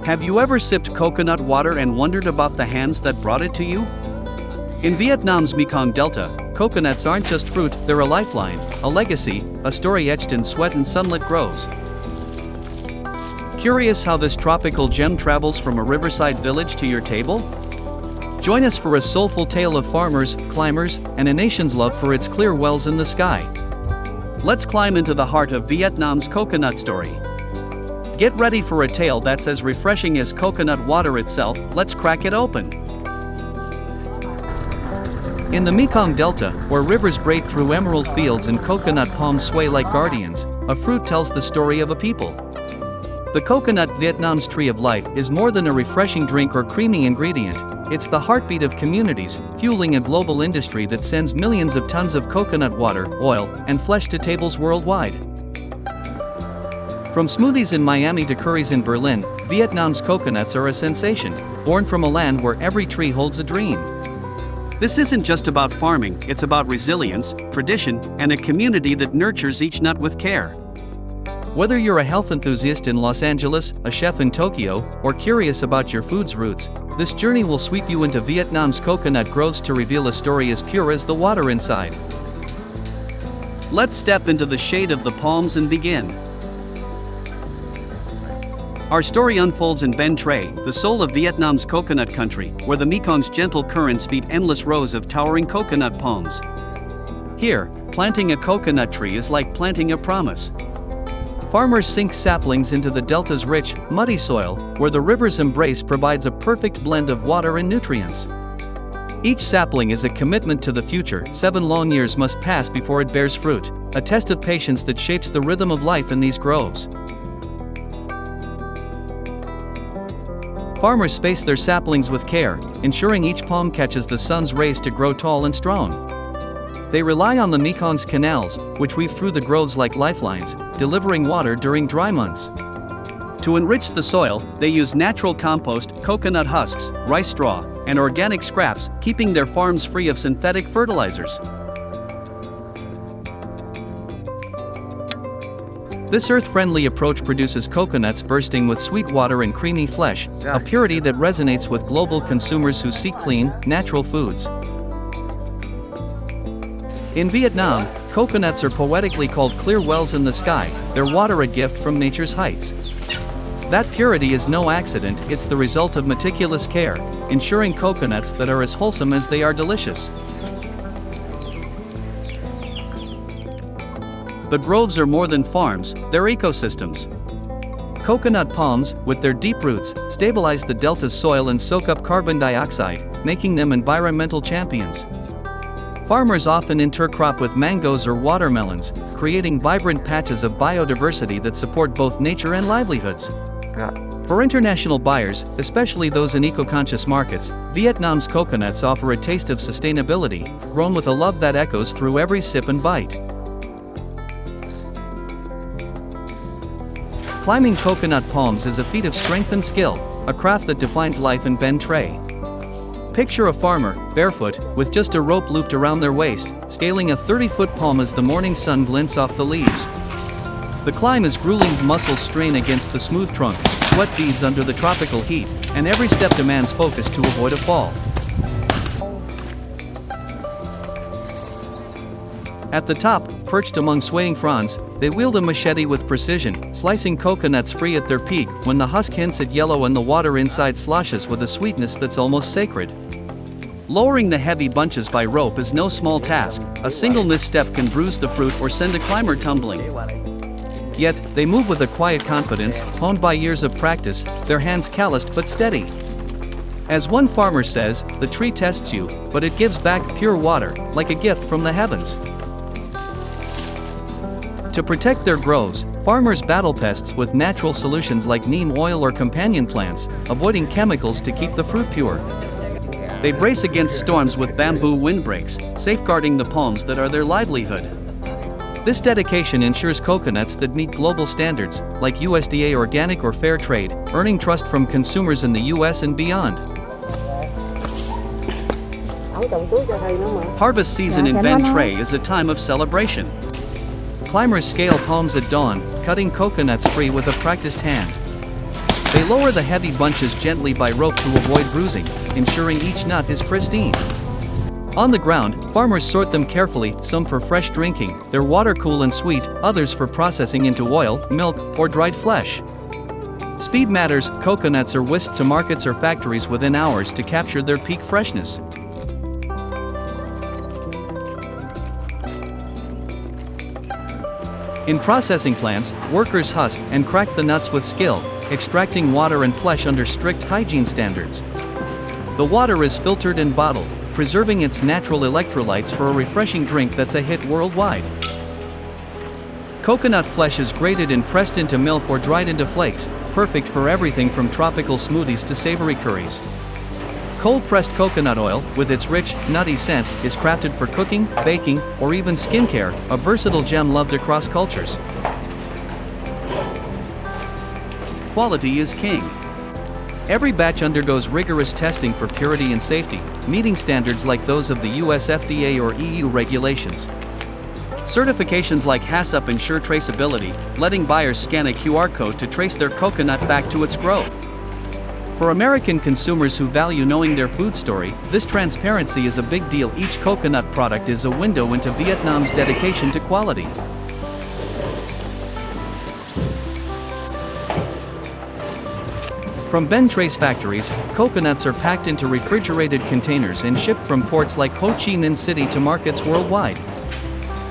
Have you ever sipped coconut water and wondered about the hands that brought it to you? In Vietnam's Mekong Delta, coconuts aren't just fruit, they're a lifeline, a legacy, a story etched in sweat and sunlit groves. Curious how this tropical gem travels from a riverside village to your table? Join us for a soulful tale of farmers, climbers, and a nation's love for its clear wells in the sky. Let's climb into the heart of Vietnam's coconut story. Get ready for a tale that's as refreshing as coconut water itself. Let's crack it open. In the Mekong Delta, where rivers break through emerald fields and coconut palms sway like guardians, a fruit tells the story of a people. The coconut, Vietnam's tree of life, is more than a refreshing drink or creamy ingredient. It's the heartbeat of communities, fueling a global industry that sends millions of tons of coconut water, oil, and flesh to tables worldwide. From smoothies in Miami to curries in Berlin, Vietnam's coconuts are a sensation, born from a land where every tree holds a dream. This isn't just about farming, it's about resilience, tradition, and a community that nurtures each nut with care. Whether you're a health enthusiast in Los Angeles, a chef in Tokyo, or curious about your food's roots, this journey will sweep you into Vietnam's coconut groves to reveal a story as pure as the water inside. Let's step into the shade of the palms and begin. Our story unfolds in Ben Tre, the soul of Vietnam's coconut country, where the Mekong's gentle currents feed endless rows of towering coconut palms. Here, planting a coconut tree is like planting a promise. Farmers sink saplings into the delta's rich, muddy soil, where the river's embrace provides a perfect blend of water and nutrients. Each sapling is a commitment to the future. 7 long years must pass before it bears fruit, a test of patience that shapes the rhythm of life in these groves. Farmers space their saplings with care, ensuring each palm catches the sun's rays to grow tall and strong. They rely on the Mekong's canals, which weave through the groves like lifelines, delivering water during dry months. To enrich the soil, they use natural compost, coconut husks, rice straw, and organic scraps, keeping their farms free of synthetic fertilizers. This earth-friendly approach produces coconuts bursting with sweet water and creamy flesh, a purity that resonates with global consumers who seek clean, natural foods. In Vietnam, coconuts are poetically called clear wells in the sky, their water a gift from nature's heights. That purity is no accident, it's the result of meticulous care, ensuring coconuts that are as wholesome as they are delicious. The groves are more than farms, they're ecosystems. Coconut palms, with their deep roots, stabilize the delta's soil and soak up carbon dioxide, making them environmental champions. Farmers often intercrop with mangoes or watermelons, creating vibrant patches of biodiversity that support both nature and livelihoods. For international buyers, especially those in eco-conscious markets, Vietnam's coconuts offer a taste of sustainability, grown with a love that echoes through every sip and bite. Climbing coconut palms is a feat of strength and skill, a craft that defines life in Ben Tre. Picture a farmer, barefoot, with just a rope looped around their waist, scaling a 30-foot palm as the morning sun glints off the leaves. The climb is grueling, muscles strain against the smooth trunk, sweat beads under the tropical heat, and every step demands focus to avoid a fall. At the top, perched among swaying fronds, they wield a machete with precision, slicing coconuts free at their peak when the husk hints at yellow and the water inside sloshes with a sweetness that's almost sacred. Lowering the heavy bunches by rope is no small task. A single misstep can bruise the fruit or send a climber tumbling. Yet, they move with a quiet confidence, honed by years of practice, their hands calloused but steady. As one farmer says, the tree tests you, but it gives back pure water, like a gift from the heavens. To protect their groves, farmers battle pests with natural solutions like neem oil or companion plants, avoiding chemicals to keep the fruit pure. They brace against storms with bamboo windbreaks, safeguarding the palms that are their livelihood. This dedication ensures coconuts that meet global standards, like USDA organic or fair trade, earning trust from consumers in the US and beyond. Harvest season in Ben Tre is a time of celebration. Climbers scale palms at dawn, cutting coconuts free with a practiced hand. They lower the heavy bunches gently by rope to avoid bruising, ensuring each nut is pristine. On the ground, farmers sort them carefully, some for fresh drinking, they're water-cool and sweet, others for processing into oil, milk, or dried flesh. Speed matters. Coconuts are whisked to markets or factories within hours to capture their peak freshness. In processing plants, workers husk and crack the nuts with skill, extracting water and flesh under strict hygiene standards. The water is filtered and bottled, preserving its natural electrolytes for a refreshing drink that's a hit worldwide. Coconut flesh is grated and pressed into milk or dried into flakes, perfect for everything from tropical smoothies to savory curries. Cold-pressed coconut oil, with its rich, nutty scent, is crafted for cooking, baking, or even skincare, a versatile gem loved across cultures. Quality is king. Every batch undergoes rigorous testing for purity and safety, meeting standards like those of the US FDA or EU regulations. Certifications like HACCP ensure traceability, letting buyers scan a QR code to trace their coconut back to its grove. For American consumers who value knowing their food story, this transparency is a big deal. Each coconut product is a window into Vietnam's dedication to quality. From Ben Trace factories, coconuts are packed into refrigerated containers and shipped from ports like Ho Chi Minh City to markets worldwide.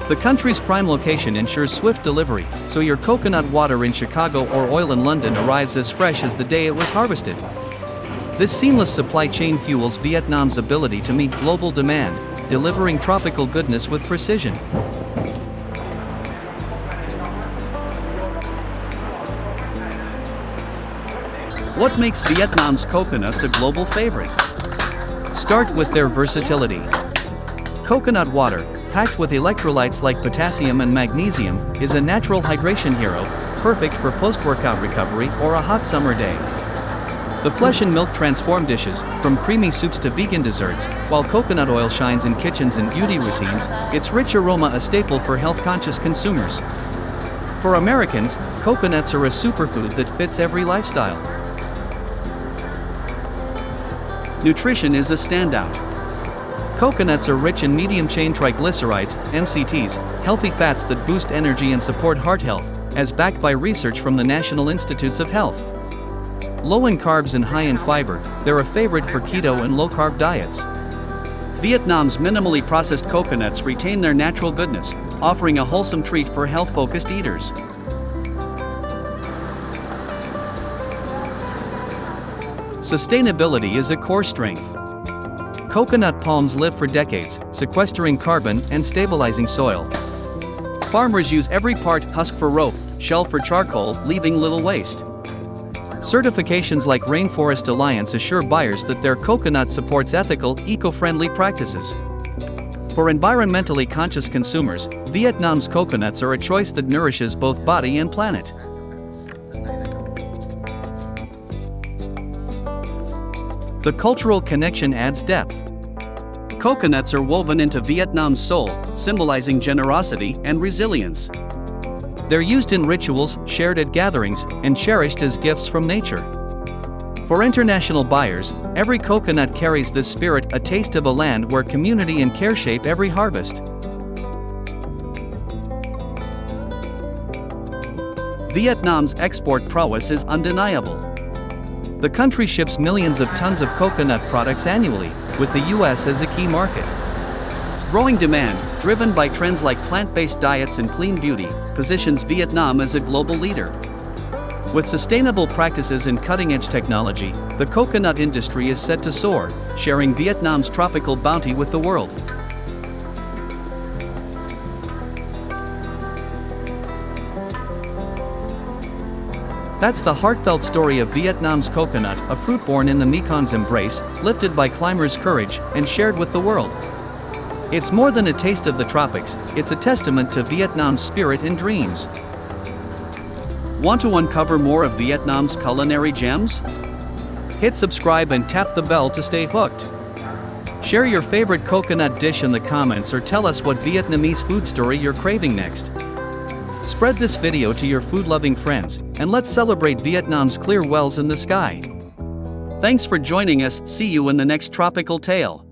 The country's prime location ensures swift delivery, so your coconut water in Chicago or oil in London arrives as fresh as the day it was harvested. This seamless supply chain fuels Vietnam's ability to meet global demand, delivering tropical goodness with precision. What makes Vietnam's coconuts a global favorite? Start with their versatility. Coconut water, packed with electrolytes like potassium and magnesium, is a natural hydration hero, perfect for post-workout recovery or a hot summer day. The flesh and milk transform dishes, from creamy soups to vegan desserts, while coconut oil shines in kitchens and beauty routines, its rich aroma a staple for health-conscious consumers. For Americans, coconuts are a superfood that fits every lifestyle. Nutrition is a standout. Coconuts are rich in medium-chain triglycerides, MCTs, healthy fats that boost energy and support heart health, as backed by research from the National Institutes of Health. Low in carbs and high in fiber, they're a favorite for keto and low-carb diets. Vietnam's minimally processed coconuts retain their natural goodness, offering a wholesome treat for health-focused eaters. Sustainability is a core strength. Coconut palms live for decades, sequestering carbon and stabilizing soil. Farmers use every part, husk for rope, shell for charcoal, leaving little waste. Certifications like Rainforest Alliance assure buyers that their coconut supports ethical, eco-friendly practices. For environmentally conscious consumers, Vietnam's coconuts are a choice that nourishes both body and planet. The cultural connection adds depth. Coconuts are woven into Vietnam's soul, symbolizing generosity and resilience. They're used in rituals, shared at gatherings, and cherished as gifts from nature. For international buyers, every coconut carries this spirit, a taste of a land where community and care shape every harvest. Vietnam's export prowess is undeniable. The country ships millions of tons of coconut products annually, with the US as a key market. Growing demand, driven by trends like plant-based diets and clean beauty, positions Vietnam as a global leader. With sustainable practices and cutting-edge technology, the coconut industry is set to soar, sharing Vietnam's tropical bounty with the world. That's the heartfelt story of Vietnam's coconut, a fruit born in the Mekong's embrace, lifted by climbers' courage, and shared with the world. It's more than a taste of the tropics, it's a testament to Vietnam's spirit and dreams. Want to uncover more of Vietnam's culinary gems? Hit subscribe and tap the bell to stay hooked. Share your favorite coconut dish in the comments or tell us what Vietnamese food story you're craving next. Spread this video to your food-loving friends, and let's celebrate Vietnam's clear wells in the sky. Thanks for joining us, see you in the next tropical tale.